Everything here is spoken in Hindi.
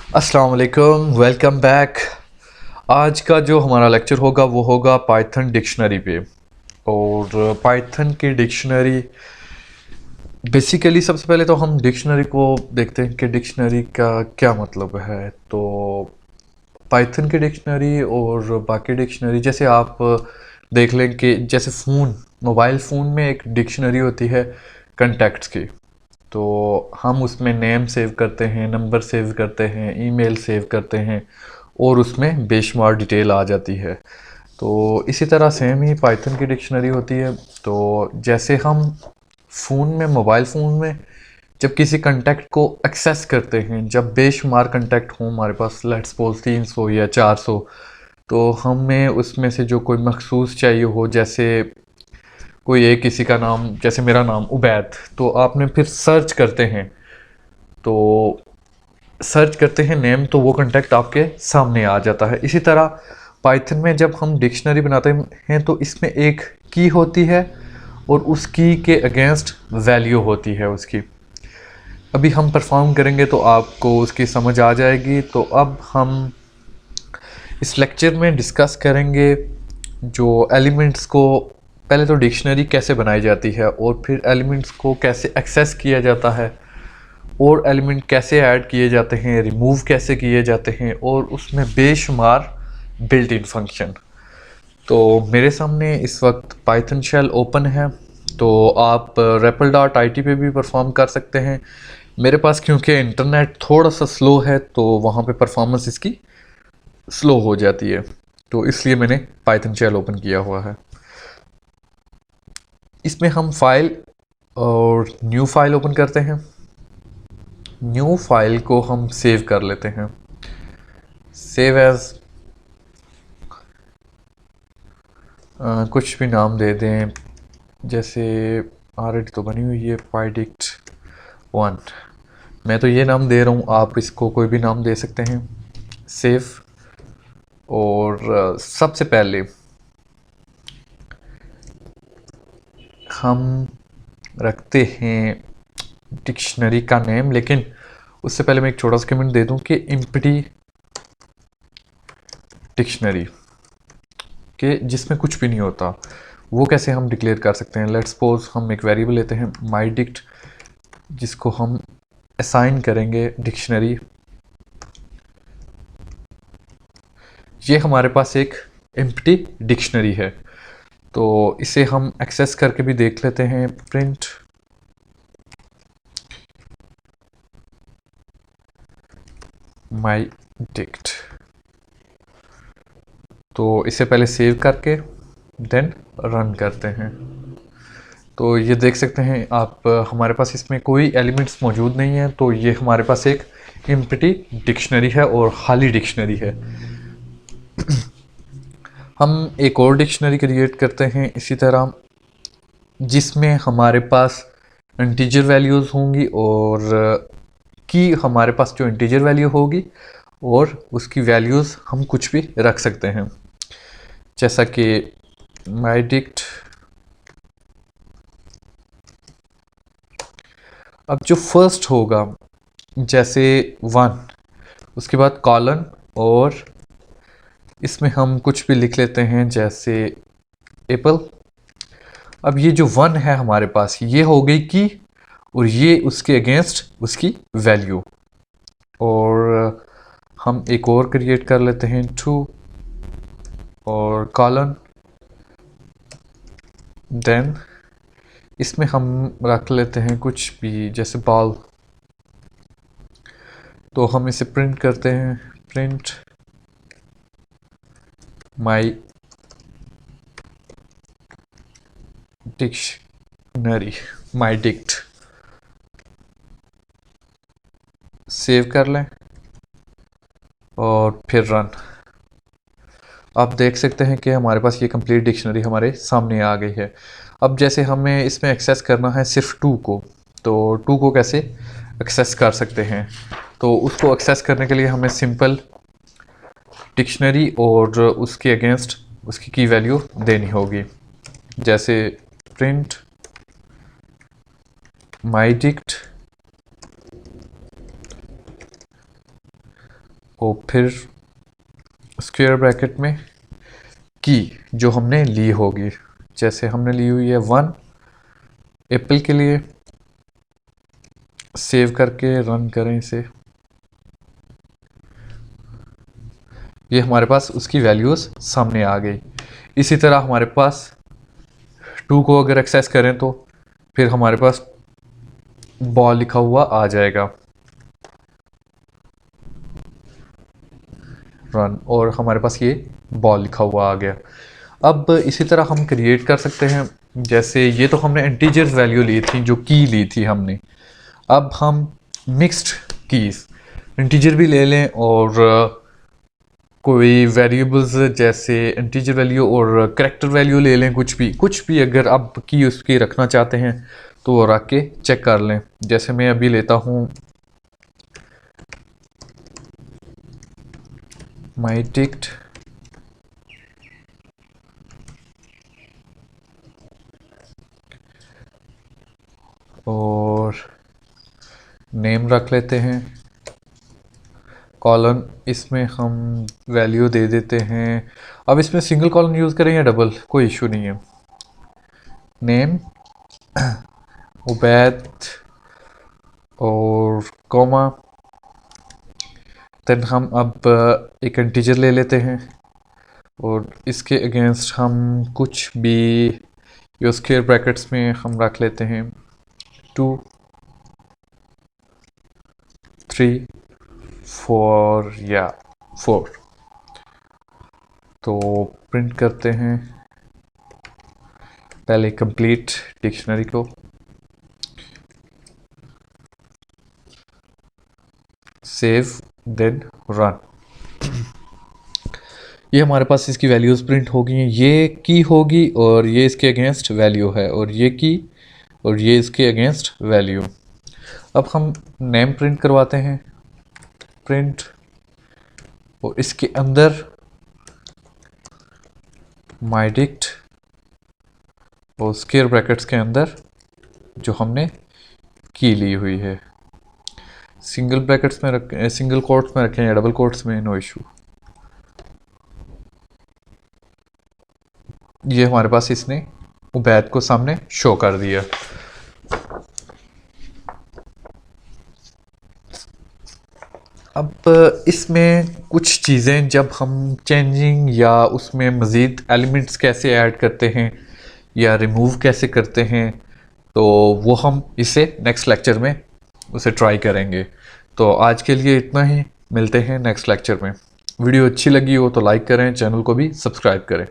अस्सलाम वालेकुम, वेलकम बैक। आज का जो हमारा लेक्चर होगा वो होगा पाइथन डिक्शनरी पे। और पाइथन की डिक्शनरी बेसिकली सबसे पहले तो हम डिक्शनरी को देखते हैं कि डिक्शनरी का क्या मतलब है। तो पाइथन की डिक्शनरी और बाकी डिक्शनरी जैसे आप देख लें कि जैसे मोबाइल फ़ोन में एक डिक्शनरी होती है कॉन्टैक्ट्स की। तो हम उसमें नेम सेव करते हैं, नंबर सेव करते हैं, ईमेल सेव करते हैं और उसमें बेशुमार डिटेल आ जाती है। तो इसी तरह सेम ही पाइथन की डिक्शनरी होती है। तो जैसे हम मोबाइल फ़ोन में जब किसी कंटेक्ट को एक्सेस करते हैं, जब बेशुमार कंटेक्ट हो हमारे पास, लेट्स सपोज 300 या 400, तो हमें उसमें से जो कोई मखसूस चाहिए हो, जैसे कोई एक किसी का नाम, जैसे मेरा नाम उबैद, तो आपने फिर तो सर्च करते हैं नेम, तो वो कांटेक्ट आपके सामने आ जाता है। इसी तरह पाइथन में जब हम डिक्शनरी बनाते हैं तो इसमें एक की होती है और उस की के अगेंस्ट वैल्यू होती है उसकी। अभी हम परफॉर्म करेंगे तो आपको उसकी समझ आ जाएगी। तो अब हम इस लेक्चर में डिस्कस करेंगे जो एलिमेंट्स को, पहले तो डिक्शनरी कैसे बनाई जाती है और फिर एलिमेंट्स को कैसे एक्सेस किया जाता है और एलिमेंट कैसे ऐड किए जाते हैं, रिमूव कैसे किए जाते हैं और उसमें बेशुमार बिल्ट इन फंक्शन। तो मेरे सामने इस वक्त पाइथन शेल ओपन है, तो आप REPL.IT पे भी परफॉर्म कर सकते हैं। मेरे पास क्योंकि इंटरनेट थोड़ा सा स्लो है तो वहाँ पे परफॉर्मेंस इसकी स्लो हो जाती है, तो इसलिए मैंने पाइथन शेल ओपन किया हुआ है। इसमें हम फाइल और न्यू फाइल ओपन करते हैं। न्यू फाइल को हम सेव कर लेते हैं, सेव एज, कुछ भी नाम दे दें, जैसे ऑलरेडी तो बनी हुई है pydict1, मैं तो ये नाम दे रहा हूँ, आप इसको कोई भी नाम दे सकते हैं। सेव। और सबसे पहले हम रखते हैं डिक्शनरी का नेम, लेकिन उससे पहले मैं एक छोटा सा कमेंट दे दूं कि एम्प्टी डिक्शनरी के जिसमें कुछ भी नहीं होता, वो कैसे हम डिक्लेयर कर सकते हैं। लेट्स सपोज हम एक वेरिएबल लेते हैं mydict, जिसको हम असाइन करेंगे डिक्शनरी। ये हमारे पास एक एम्प्टी डिक्शनरी है, तो इसे हम एक्सेस करके भी देख लेते हैं। प्रिंट mydict, तो इसे पहले सेव करके देन रन करते हैं। तो ये देख सकते हैं आप, हमारे पास इसमें कोई एलिमेंट्स मौजूद नहीं है, तो ये हमारे पास एक एम्प्टी डिक्शनरी है और खाली डिक्शनरी है। हम एक और डिक्शनरी क्रिएट करते हैं इसी तरह, जिसमें हमारे पास इंटीजर वैल्यूज़ होंगी और की हमारे पास जो इंटीजर वैल्यू होगी और उसकी वैल्यूज़ हम कुछ भी रख सकते हैं, जैसा कि mydict। अब जो फर्स्ट होगा, जैसे 1, उसके बाद कॉलन, और इसमें हम कुछ भी लिख लेते हैं जैसे एप्पल। अब ये जो 1 है हमारे पास, ये हो गई की, और ये उसके अगेंस्ट उसकी वैल्यू। और हम एक और क्रिएट कर लेते हैं 2 और कॉलन, देन इसमें हम रख लेते हैं कुछ भी जैसे बॉल। तो हम इसे प्रिंट करते हैं, print my dictionary, mydict। Save कर लें और फिर रन। आप देख सकते हैं कि हमारे पास ये कंप्लीट डिक्शनरी हमारे सामने आ गई है। अब जैसे हमें इसमें एक्सेस करना है सिर्फ 2 को, तो 2 को कैसे एक्सेस कर सकते हैं, तो उसको एक्सेस करने के लिए हमें सिंपल डिक्शनरी और उसके अगेंस्ट उसकी की वैल्यू देनी होगी, जैसे प्रिंट mydict और फिर स्क्वायर ब्रैकेट में की जो हमने ली होगी, जैसे हमने ली हुई है 1 एप्पल के लिए। सेव करके रन करें इसे। ये हमारे पास उसकी वैल्यूज़ सामने आ गई। इसी तरह हमारे पास 2 को अगर एक्सेस करें तो फिर हमारे पास बॉल लिखा हुआ आ जाएगा, रन, और हमारे पास ये बॉल लिखा हुआ आ गया। अब इसी तरह हम क्रिएट कर सकते हैं, जैसे ये तो हमने इंटीजर्स वैल्यू ली थी, जो की ली थी हमने। अब हम मिक्स्ड कीज इंटीजर भी ले लें और कोई वेरिएबल्स जैसे इंटीजर वैल्यू और कैरेक्टर वैल्यू ले लें, कुछ भी अगर आप की उसकी रखना चाहते हैं तो वो रख के चेक कर लें। जैसे मैं अभी लेता हूँ माई टिक्ट और नेम रख लेते हैं, कॉलन इसमें हम वैल्यू दे देते हैं। अब इसमें सिंगल कॉलन यूज़ करें या डबल, कोई इशू नहीं है। नेम उबैद और कॉमा, देन हम अब एक इंटीजर ले लेते हैं और इसके अगेंस्ट हम कुछ भी यो स्क्वायर ब्रैकेट्स में हम रख लेते हैं 2 3 4 या 4। तो प्रिंट करते हैं पहले कंप्लीट डिक्शनरी को, सेव देन रन। ये हमारे पास इसकी वैल्यूज़ प्रिंट होगी, ये की होगी और ये इसके अगेंस्ट वैल्यू है, और ये की और ये इसके अगेंस्ट वैल्यू। अब हम नेम प्रिंट करवाते हैं, प्रिंट, और इसके अंदर माई डिक्ट और स्क्वायर ब्रैकेट्स के अंदर जो हमने की ली हुई है, सिंगल ब्रैकेट्स में रखें, सिंगल कोट्स में रखें या डबल कोट्स में, नो इशू। ये हमारे पास इसने उबैद को सामने शो कर दिया। अब इसमें कुछ चीज़ें जब हम चेंजिंग या उसमें मज़ीद एलिमेंट्स कैसे ऐड करते हैं या रिमूव कैसे करते हैं, तो वो हम इसे नेक्स्ट लेक्चर में उसे ट्राई करेंगे। तो आज के लिए इतना ही, मिलते हैं नेक्स्ट लेक्चर में। वीडियो अच्छी लगी हो तो लाइक करें, चैनल को भी सब्सक्राइब करें।